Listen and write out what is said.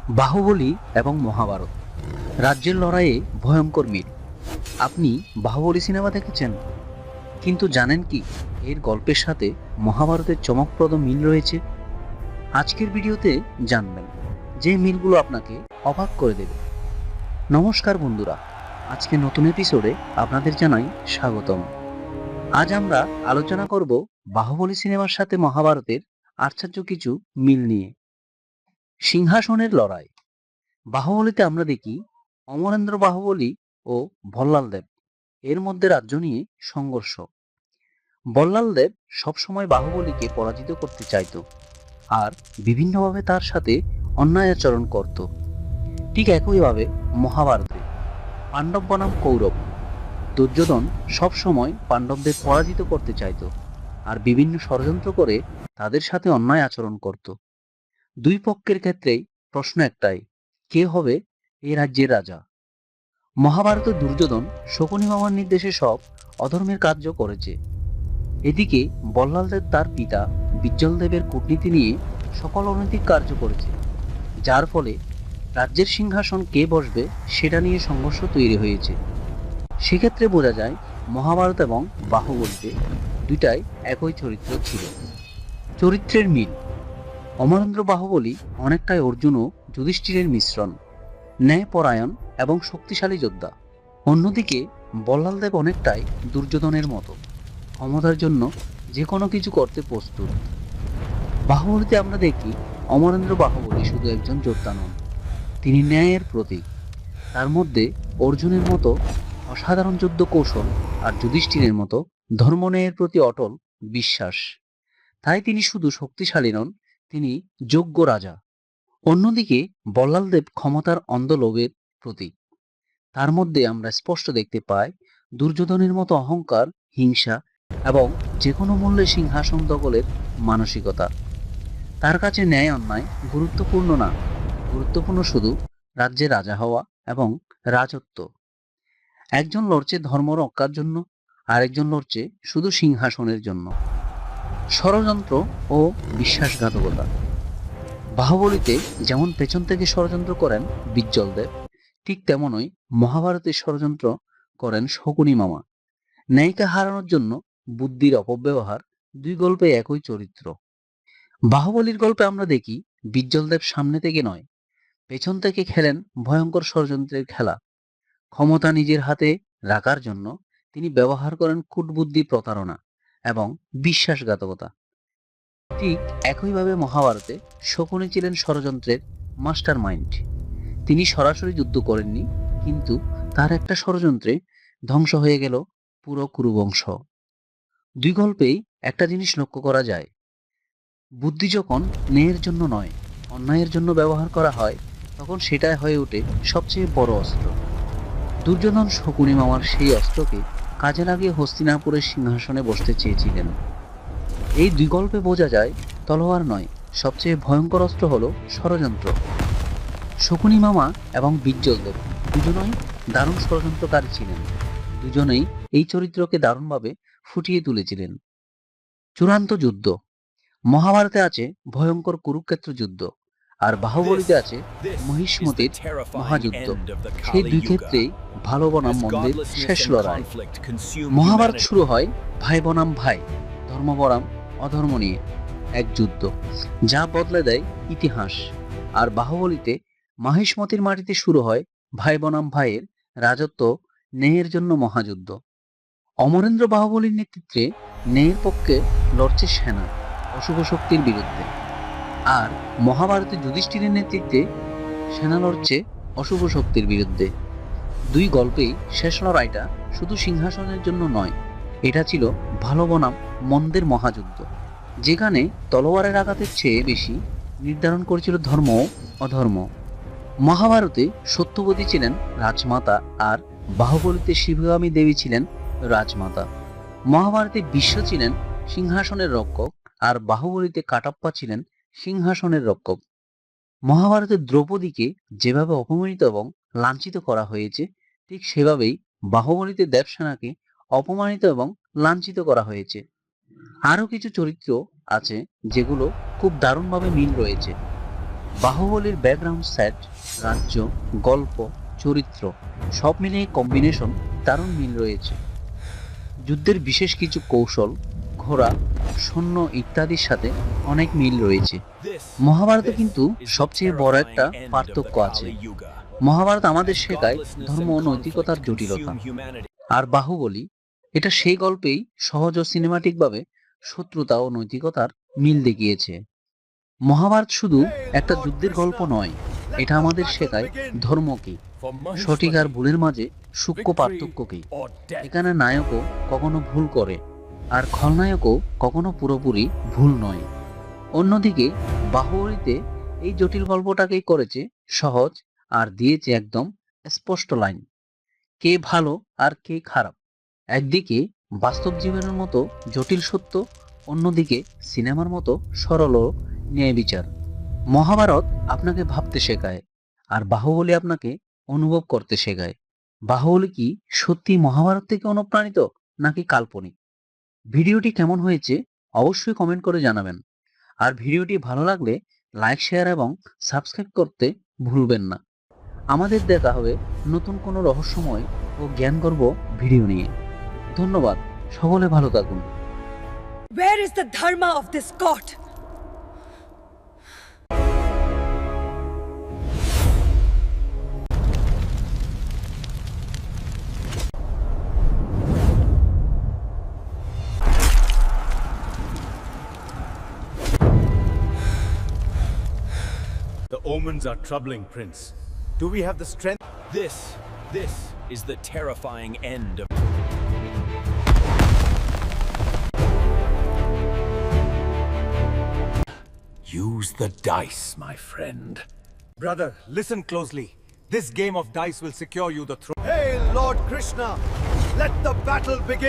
বাহুবলী এবং মহাভারত রাজ্যের লড়াইয়ে ভয়ঙ্কর মিল। আপনি বাহুবলী সিনেমা দেখেছেন, কিন্তু জানেন কি এর গল্পের সাথে মহাভারতের চমকপ্রদ মিল রয়েছে? আজকের ভিডিওতে জানবেন যে মিলগুলো আপনাকে অবাক করে দেবে। নমস্কার বন্ধুরা, আজকে নতুন এপিসোডে আপনাদের জানাই স্বাগতম। আজ আমরা আলোচনা করব বাহুবলী সিনেমার সাথে মহাভারতের আশ্চর্য কিছু মিল নিয়ে। সিংহাসনের লড়াই। বাহুবলীতে আমরা দেখি অমরেন্দ্র বাহুবলী ও ভল্লাল দেব এর মধ্যে রাজ্য নিয়ে সংঘর্ষ। বল্লাল দেব সবসময় বাহুবলীকে পরাজিত করতে চাইতো আর বিভিন্নভাবে তার সাথে অন্যায় আচরণ করত। ঠিক একইভাবে মহাভারতে পাণ্ডব বনাম কৌরব, দুর্যোধন সবসময় পাণ্ডবদের পরাজিত করতে চাইতো আর বিভিন্ন ষড়যন্ত্র করে তাদের সাথে অন্যায় আচরণ করত। দুই পক্ষের ক্ষেত্রেই প্রশ্ন একটাই, কে হবে এই রাজ্যের রাজা? মহাভারতে দুর্যোধন শকুনি মামার নির্দেশে সব অধর্মের কার্য করেছে। এদিকে বল্লালদেব তার পিতা বিজ্জলদেবের কূটনীতি নিয়ে সকল অনৈতিক কার্য করেছে, যার ফলে রাজ্যের সিংহাসন কে বসবে সেটা নিয়ে সংঘর্ষ তৈরি হয়েছে। সেক্ষেত্রে বোঝা যায় মহাভারত এবং বাহুবলীতে দুইটাই একই চরিত্র ছিল। চরিত্রের মিল। অমরেন্দ্র বাহুবলী অনেকটাই অর্জুন ও যুধিষ্ঠিরের মিশ্রণ, ন্যায়পরায়ণ এবং শক্তিশালী যোদ্ধা। অন্যদিকে বল্লালদেব অনেকটাই দুর্যোধনের মতো, ক্ষমতার জন্য যে কোনো কিছু করতে প্রস্তুত। বাহুবলীতে আমরা দেখি অমরেন্দ্র বাহুবলী শুধু একজন যোদ্ধা নন, তিনি ন্যায়ের প্রতীক। তার মধ্যে অর্জুনের মতো অসাধারণ যুদ্ধ কৌশল আর যুধিষ্ঠিরের মতো ধর্ম ন্যায়ের প্রতি অটল বিশ্বাস। তাই তিনি শুধু শক্তিশালী নন, তিনি যোগ্য রাজা। অন্যদিকে বল্লালদেব ক্ষমতার অন্ধ লোভের প্রতীক। তার মধ্যে আমরা স্পষ্ট দেখতে পাই দুর্যোধনের মতো অহংকার, হিংসা এবং যে কোনো মূল্যে সিংহাসন দখলের মানসিকতা। তার কাছে ন্যায় অন্যায় গুরুত্বপূর্ণ না, গুরুত্বপূর্ণ শুধু রাজ্যে রাজা হওয়া এবং রাজত্ব। একজন লড়ছে ধর্ম রক্ষার জন্য, আরেকজন লড়ছে শুধু সিংহাসনের জন্য। ষড়যন্ত্র ও বিশ্বাসঘাতকতা। বাহুবলীতে যেমন পেছন থেকে ষড়যন্ত্র করেন বিজ্জলদেব, ঠিক তেমনই মহাভারতে ষড়যন্ত্র করেন শকুনি মামা। ন্যায়কে হারানোর জন্য বুদ্ধির অপব্যবহার। দুই গল্পে একই চরিত্র। বাহুবলীর গল্পে আমরা দেখি বিজ্জলদেব সামনে থেকে নয়, পেছন থেকে খেলেন ভয়ঙ্কর ষড়যন্ত্রের খেলা। ক্ষমতা নিজের হাতে রাখার জন্য তিনি ব্যবহার করেন কূটবুদ্ধি, প্রতারণা এবং বিশ্বাসঘাতকতা। ঠিক একইভাবে মহাভারতে শকুনি ছিলেন ষড়যন্ত্রের মাস্টার মাইন্ড। তিনি সরাসরি যুদ্ধ করেননি, কিন্তু তার একটা ষড়যন্ত্রে ধ্বংস হয়ে গেল পুরো কুরুবংশ। দুই গল্পেই একটা জিনিস লক্ষ্য করা যায়, বুদ্ধি যখন ন্যায়ের জন্য নয়, অন্যায়ের জন্য ব্যবহার করা হয়, তখন সেটাই হয়ে ওঠে সবচেয়ে বড় অস্ত্র। দুর্যোধন শকুনি মামার সেই অস্ত্রকে কাজে লাগিয়ে হস্তিনাপুরের সিংহাসনে বসতে চেয়েছিলেন। এই দুই গল্পে বোঝা যায় তলোয়ার নয়, সবচেয়ে ভয়ঙ্কর অস্ত্র হলো ষড়যন্ত্র। শকুনি মামা এবং বিজ্জলদেব দুজনেই দারুণ ষড়যন্ত্রকারী ছিলেন। দুজনেই এই চরিত্রকে দারুণভাবে ফুটিয়ে তুলেছিলেন। চূড়ান্ত যুদ্ধ। মহাভারতে আছে ভয়ঙ্কর কুরুক্ষেত্র যুদ্ধ, আর বাহুবলীতে আছে মহিষ্মতির মহাযুদ্ধ। সেই দুই ক্ষেত্রেই ভালো বনাম মন্দের শেষ লড়াই। মহাভারত শুরু হয় ভাই বনাম ভাই, ধর্ম বনাম অধর্ম নিয়ে এক যুদ্ধ, যা বদলে দেয় ইতিহাস। আর বাহুবলীতে মহিষ্মতির মাটিতে শুরু হয় ভাই বনাম ভাইয়ের রাজত্ব, ন্যায়ের জন্য মহাযুদ্ধ। অমরেন্দ্র বাহুবলীর নেতৃত্বে ন্যায়ের পক্ষে লড়ছে সেনা অশুভ শক্তির বিরুদ্ধে, আর মহাভারতে যুধিষ্ঠিরের নেতৃত্বে সেনা লড়ছে অশুভ শক্তির বিরুদ্ধে। দুই গল্পেই শেষ লড়াইটা শুধু সিংহাসনের জন্য নয়, এটা ছিল ভালো বনাম মন্দের মহাযুদ্ধ, যেখানে তলোয়ারের আঘাতের চেয়ে বেশি নির্ধারণ করেছিল ধর্ম ও অধর্ম। মহাভারতে সত্যবতী ছিলেন রাজমাতা, আর বাহুবলীতে শিবগামী দেবী ছিলেন রাজমাতা। মহাভারতে বিশ্ব ছিলেন সিংহাসনের রক্ষক, আর বাহুবলীতে কাটাপ্পা ছিলেন সিংহাসনের রক্ষক। মহাভারতে দ্রৌপদীকে যেভাবে অপমানিত এবং লাঞ্ছিত করা হয়েছে, ঠিক সেভাবেই বাহুবলীতে দেবসেনাকে অপমানিত এবং লাঞ্ছিত করা হয়েছে। আরো কিছু চরিত্র আছে যেগুলো খুব দারুণভাবে মিল রয়েছে। বাহুবলীর ব্যাকগ্রাউন্ড সেট, রাজ্য, গল্প, চরিত্র সব মিলিয়ে কম্বিনেশন দারুণ মিল রয়েছে। যুদ্ধের বিশেষ কিছু কৌশল, ঘোড়া, সৈন্য ইত্যাদির সাথে অনেক মিল রয়েছে। মহাভারতে কিন্তু সবচেয়ে বড় একটা পার্থক্য আছে। মহাভারত আমাদের শেখায় ধর্ম ও নৈতিকতার জটিলতা, আর বাহুবলী এটা সেই গল্পেই সহজ ও সিনেমাটিকভাবে শত্রুতা ও নৈতিকতার মিল দেখিয়েছে। মহাভারত শুধু একটা যুদ্ধের গল্প নয়, এটা আমাদের শেখায় ধর্ম কি, সঠিক আর ভুলের মাঝে সূক্ষ্ম পার্থক্য কি। এখানে নায়কও কখনো ভুল করে, আর খলনায়কও কখনো পুরোপুরি ভুল নয়। অন্যদিকে বাহুবলীতে এই জটিল গল্পটাকেই করেছে সহজ আর দিয়েছে একদম স্পষ্ট লাইন, কে ভালো আর কে খারাপ। একদিকে বাস্তব জীবনের মতো জটিল সত্য, অন্যদিকে সিনেমার মতো সরল ও ন্যায় বিচার। মহাভারত আপনাকে ভাবতে শেখায়, আর বাহুবলী আপনাকে অনুভব করতে শেখায়। বাহুবলী কি সত্যি মহাভারত থেকে অনুপ্রাণিত নাকি কাল্পনিক? ভিডিওটি কেমন হয়েছে অবশ্যই কমেন্ট করে জানাবেন। আর ভিডিওটি ভালো লাগলে লাইক, শেয়ার এবং সাবস্ক্রাইব করতে ভুলবেন না। আমাদের দেখা হবে নতুন কোনো রহস্যময় ও জ্ঞানগর্ভ ভিডিও নিয়ে। ধন্যবাদ, সকলে ভালো থাকুন। Where is the dharma of this court? The omens are troubling, Prince. Do we have the strength? This is the terrifying end of. Use the dice, my friend. Brother, listen closely. This game of dice will secure you the throne. Hail Lord Krishna! Let the battle begin!